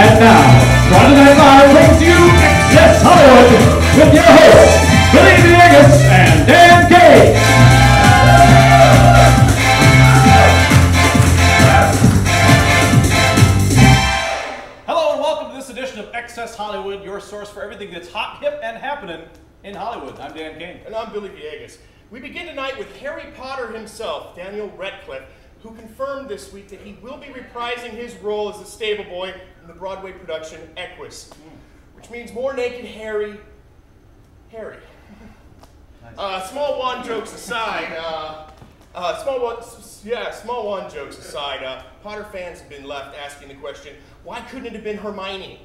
And now, Friday Night Live brings you Access Hollywood with your hosts, Billy Villegas and Dan Gay. Hello and welcome to this edition of Access Hollywood, your source for everything that's hot, hip, and happening in Hollywood. I'm Dan Kane. And I'm Billy Villegas. We begin tonight with Harry Potter himself, Daniel Radcliffe, who confirmed this week that he will be reprising his role as the stable boy in the Broadway production Equus, which means more naked Harry. Nice. Small wand jokes aside, Potter fans have been left asking the question, why couldn't it have been Hermione?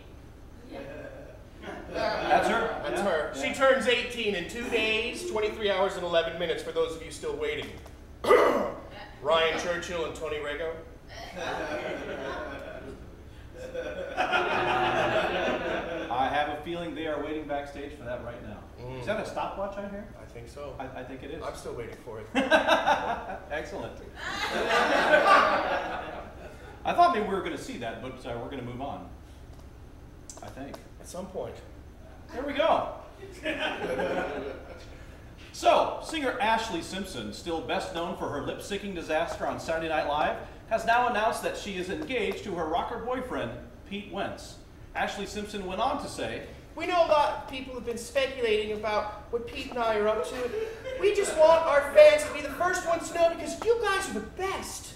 That's her? That's her. Yeah. She turns 18 in 2 days, 23 hours and 11 minutes for those of you still waiting. Ryan Churchill and Tony Rego. I have a feeling they are waiting backstage for that right now. Is that a stopwatch I hear? I think so. I think it is. I'm still waiting for it. Excellent. I thought maybe we were going to see that, but we're going to move on. I think. At some point. There we go. So, singer Ashley Simpson, still best known for her lip-syncing disaster on Saturday Night Live, has now announced that she is engaged to her rocker boyfriend, Pete Wentz. Ashley Simpson went on to say, "We know a lot of people have been speculating about what Pete and I are up to. We just want our fans to be the first ones to know because you guys are the best."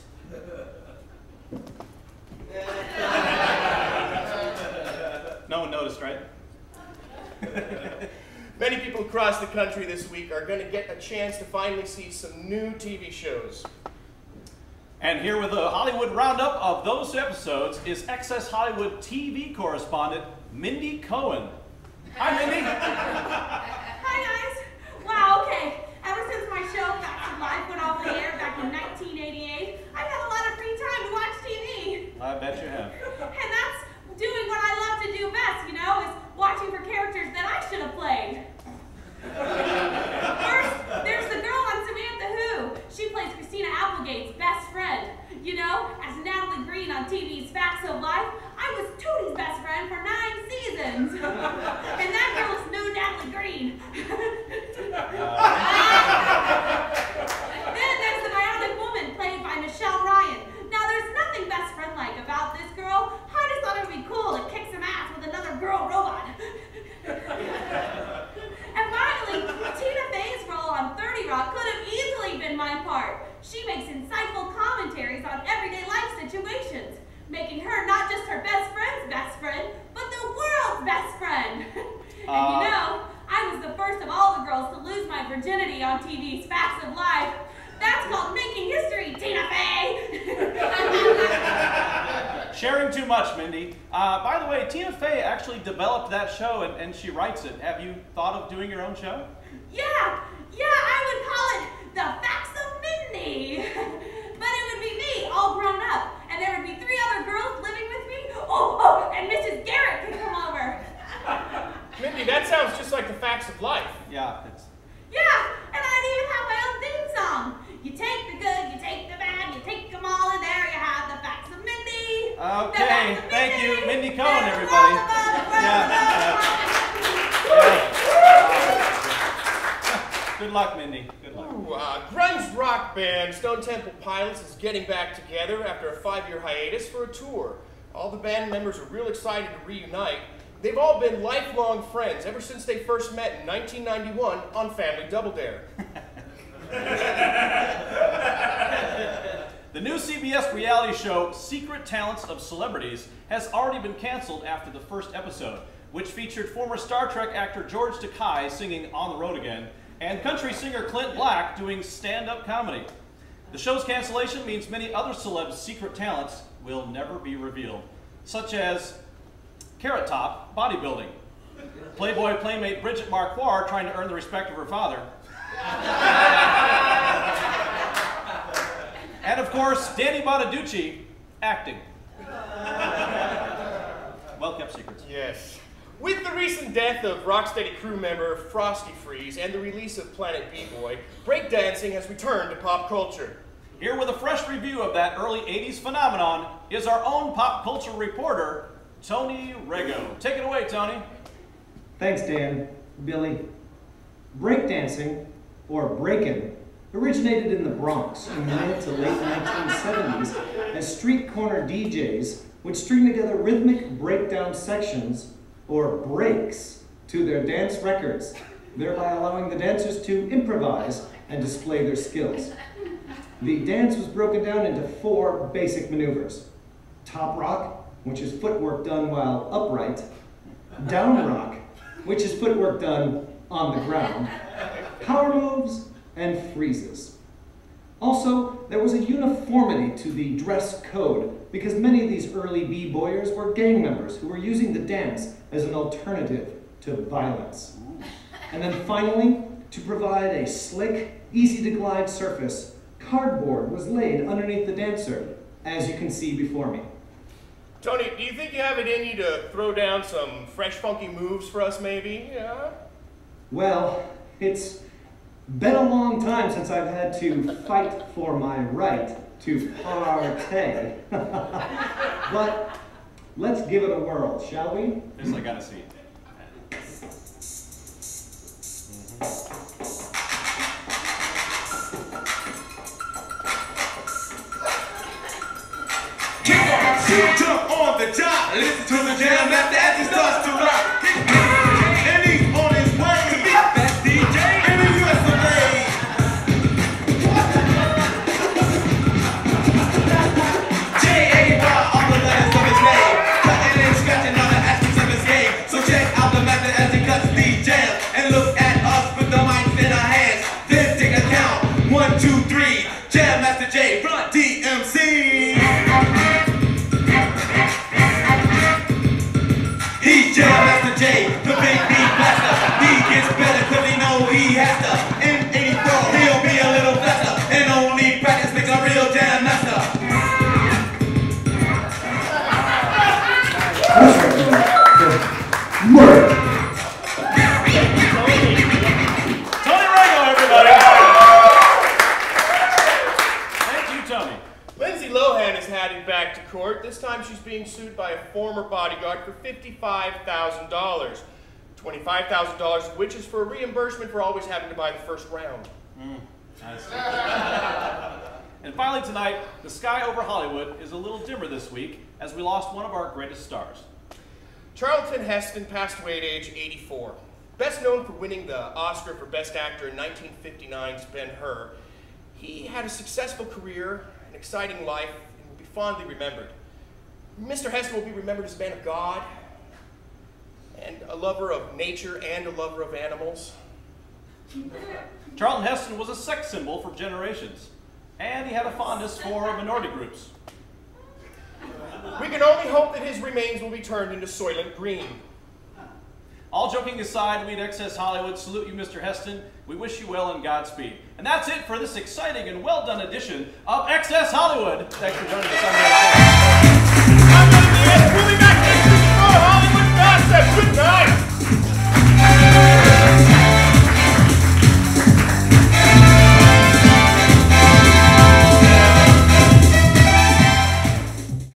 No one noticed, right? Many people across the country this week are going to get a chance to finally see some new TV shows. And here with a Hollywood roundup of those episodes is Access Hollywood TV correspondent Mindy Cohen. Hi, Mindy. Hi, guys. Wow, okay. Ever since my show Facts of Life went off the air back in 1988, I've had a lot of free time to watch TV. I bet you have. And that's doing what I love to do best, you know, is watching for characters that I should have played. First, there's the girl on Samantha Who. She plays Christina Applegate's best friend. You know, as Natalie Green on TV's Facts of Life, I was Tootie's best friend for 9 seasons. And that girl is no Natalie Green. Then there's the Bionic Woman, played by Michelle Ryan. Now, there's nothing best friend-like about this girl. I just thought it would be cool to kick some ass with another girl robot. And finally, Tina Fey's role on 30 Rock could have easily been my part. She makes insightful commentaries on everyday life situations, making her not just her best friend's best friend, but the world's best friend. And you know, I was the first of all the girls to lose my virginity on TV's Facts of Life. That's called making history, Tina Fey! Sharing too much, Mindy. By the way, Tina Fey actually developed that show and she writes it. Have you thought of doing your own show? Yeah, I would call it The Facts of Mindy. But it would be me, all grown up, and there would be 3 other girls living with me. Oh, and Mrs. Garrett could come over. Mindy, that sounds just like the Facts of Life. Yeah, it's... Yeah, and I'd even have my own theme song. You take the good, you take the bad, you take them all, and there you have the Facts of Mindy. Okay, thank you. Mindy Cohen, everybody. Good luck, Mindy. Good luck. Grunge rock band Stone Temple Pilots is getting back together after a 5-year hiatus for a tour. All the band members are real excited to reunite. They've all been lifelong friends ever since they first met in 1991 on Family Double Dare. The new CBS reality show, Secret Talents of Celebrities, has already been canceled after the first episode, which featured former Star Trek actor George Takei singing On the Road Again, and country singer Clint Black doing stand-up comedy. The show's cancellation means many other celebs' secret talents will never be revealed, such as Carrot Top bodybuilding, Playboy playmate Bridget Marquardt trying to earn the respect of her father, and of course, Danny Bonaducci acting. Well-kept secrets. Yes. With the recent death of Rocksteady crew member Frosty Freeze and the release of Planet B-Boy, breakdancing has returned to pop culture. Here with a fresh review of that early 80s phenomenon is our own pop culture reporter, Tony Rego. Take it away, Tony. Thanks, Dan. Billy. Breakdancing, or breakin', originated in the Bronx in the mid to late 1970s as street corner DJs would string together rhythmic breakdown sections, or breaks, to their dance records, thereby allowing the dancers to improvise and display their skills. The dance was broken down into 4 basic maneuvers. Top rock, which is footwork done while upright. Down rock, which is footwork done on the ground. Power moves, and freezes. Also, there was a uniformity to the dress code because many of these early b-boyers were gang members who were using the dance as an alternative to violence. And then finally, to provide a slick, easy-to-glide surface, cardboard was laid underneath the dancer, as you can see before me. Tony, do you think you have it in you to throw down some fresh, funky moves for us, maybe? Yeah? Well, it's been a long time since I've had to fight for my right to partay. But let's give it a whirl, shall we? Yes, I gotta see. Jump on the job, listen to the jam master as he starts to rock. And he's on his way to be the best DJ in the US of A. J-A-Y, all the letters of his name, cutting and scratching all the aspects of his game. So check out the master as he cuts the jam, and look at us with the mics in our hands. Then take a count, 1, 2, 3, Jam Master J, front DMC. He's Jam Master J, the big beat blaster. He gets better cause he know he has to. In 84, he'll be a little faster. And only practice makes a real Jam Master. Murder! Tony Rego, everybody! Thank you, Tony. Lindsay Lohan is heading back to court. This time she's being sued by a former bodyguard for $55,000. $25,000 of which is for a reimbursement for always having to buy the first round. And finally tonight, the sky over Hollywood is a little dimmer this week as we lost one of our greatest stars. Charlton Heston passed away at age 84. Best known for winning the Oscar for Best Actor in 1959's Ben-Hur, he had a successful career, an exciting life, and will be fondly remembered. Mr. Heston will be remembered as a man of God, and a lover of nature, and a lover of animals. Charlton Heston was a sex symbol for generations, and he had a fondness for minority groups. We can only hope that his remains will be turned into Soylent Green. All joking aside, we at Excess Hollywood salute you, Mr. Heston. We wish you well and Godspeed. And that's it for this exciting and well-done edition of Excess Hollywood. Thanks for joining us on the